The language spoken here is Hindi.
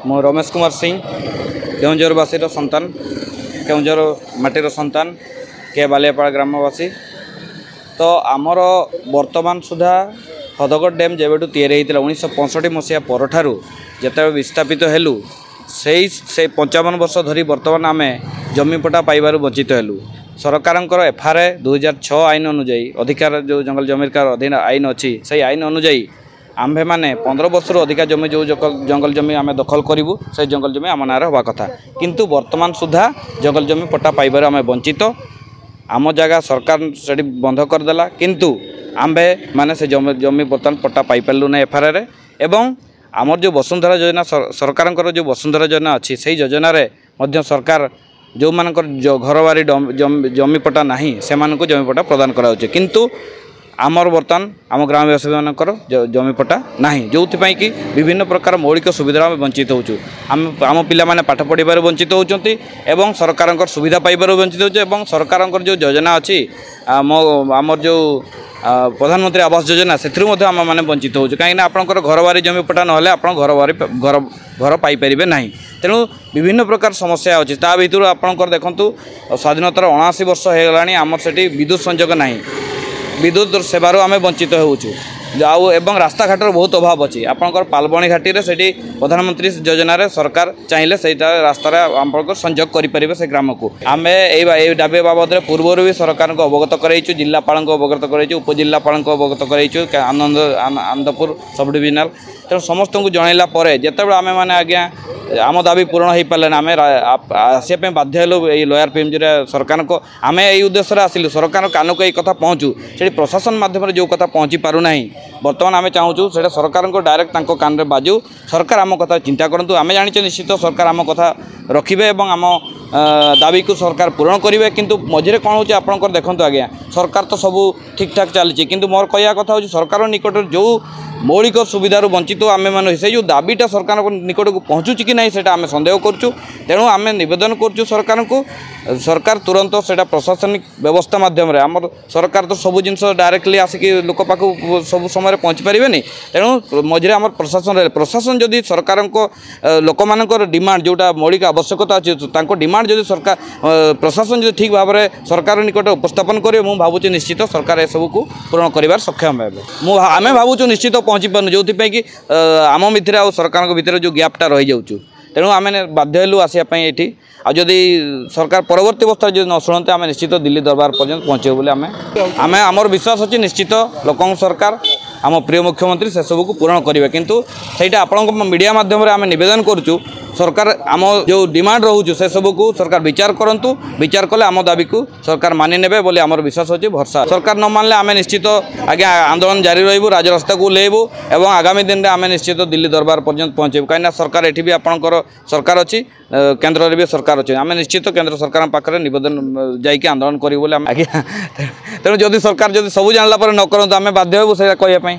मो रमेश कुमार सिंह केउंझरवासी सन्तान केउंझर माटीर सन्तान के बालियापाड़ा ग्रामवासी। तो आमर वर्तमान सुधा हदगड़ डैम जेबेठू तैयारी होता 1965 मसीहा परठार जिते विस्थापित हेलु से 55 वर्ष धरी वर्तमान आम जमीपटा पाइबार वंचित हेलु। सरकार एफआरए 2006 आईन अनुजाई अधिकार जो जंगल जमीर अधीन आईन अच्छी से आईन अनुजाई आम्भे मैंने 15 वर्ष अधिका जमी जो जंगल जमी आम दखल करूँ से जंगल जमी आम ना हवा कथा किंतु वर्तमान सुधा जंगल जमी पट्टा पाइबार आम वंचित आम जगह सरकार से बंध करदेला किंतु आम्भे माने से जमी बर्तमान पट्टा पाइपारू ना एफआरए एवं आमर जो वसुंधरा योजना सरकार जो वसुंधरा योजना अच्छी से योजना सरकार जो मानकर घर बारी जमीपटा नहीं से जमीपटा प्रदान करा किंतु आमर बर्तमान आम ग्रामवासी मानकर जमीपटा नहीं जो कि विभिन्न प्रकार मौलिक सुविधा वंचित होचु आम पिला माने पाठ पढ़ार वंचित होती एवं सरकार सुविधा पाइबार वंचित होचु सरकार जो योजना अच्छी आमर जो प्रधानमंत्री आवास योजना से आम मैंने वंचित होचु कहीं आपंकर घर बारी जमीपटा ना आप घर पाइपर ना तेणु विभिन्न प्रकार समस्या अच्छी ता भर आपंकर देखूँ स्वाधीनतार 79 वर्ष हो गला आमर से विद्युत संजोग नहीं विद्युत सेवार आम वंचित होचु एवं रास्ता घाटर बहुत अभाव अच्छी आपंकर पालबणी घाटी से प्रधानमंत्री योजना रे सरकार चाहिए से रास्तार आप संजोग करें से ग्राम को आम ये दाबी बाबद पूर्व भी सरकार को अवगत कराइचु जिलापाल को अवगत कराइचु उपजिलापाल को अवगत कराइचु आनंदपुर सब डिविजनाल तेणु समस्त को जनइला जिते आम मैंने आज्ञा आम दाबी पूरण हो पारे आम आसपा बाध्य हेलु लोयर पीएमजी सरकार को आम यही उद्देश्य आसिलु सरकार कान को यही कथा पहुँचू से प्रशासन माध्यम जो कथा पहुँची पारूना बर्तमान आम चाहूँ से सरकार को डायरेक्ट कान में बाजू सरकार आम कथा चिंता करूँ आम जाने निश्चित सरकार आम कथा रखिए और आम दाबी को सरकार पूरण करेंगे किंतु मझे कौन हो आपंकर देखो आज्ञा सरकार तो सब ठीक ठाक चली किंतु मोर कहया कथा हो सरकार निकट जो मौलिक सुविधार वंचित आम मैंने से जो दाबीटा सरकार निकट को पहुँचुच कि नहीं से आम सन्देह करूँ तेणु आम नवेदन करूँ सरकार को सरकार तुरंत से प्रशासनिक व्यवस्था माध्यम आम सरकार तो सब जिन डायरेक्टली आसिक लोक पाक सब समय पहुँची पारे तेणु मझे आम प्रशासन जदि सरकार लोक मान डिमांड जोटा मौलिक आवश्यकता अच्छी डिमांड जदि सरकार प्रशासन जो ठीक भाव में सरकार निकट उपस्थापन करे मुझे भावुँ निश्चित सरकार ए सबको पूरण कर सक्षम हे आम भावुँ निश्चित पहुँची पार्नु जो कि आम भितर आ सरकार भितर जो गैपटा रही जाऊँ तेणु आम बाध्य हेलु आसापी ये आदि सरकार परवर्ती अवस्था जो न शुणते आम निश्चित दिल्ली दरबार पर्यंत पहुँचे बोले आम आमर विश्वास अच्छी निश्चित लोक सरकार आम प्रिय मुख्यमंत्री से सबको पूरण करेंगे किंतु सहीटा आपण मीडिया माध्यम आम नवेदन करूँ सरकार आम जो डिमांड रोचे से सबको सरकार विचार करूँ विचार कले आम दाबी को सरकार मानि नेबे बोले आमर विश्वास अच्छे भरसा सरकार न मानले आम निश्चित आगे आंदोलन जारी रही राजरास्ता को लेबू और आगामी दिन में आम निश्चित दिल्ली दरबार पर्यंत पहुँचेबू कहीं सरकार एठी भी आपंकर सरकार अच्छी केन्द्र भी सरकार अच्छे आम निश्चित केन्द्र सरकार पाखे नवेदन जाकि आंदोलन करूँ बोले आज्ञा तेणु जदि सरकार जब सब जानला न करूँ आम बाध्य हेबू से कहवाई।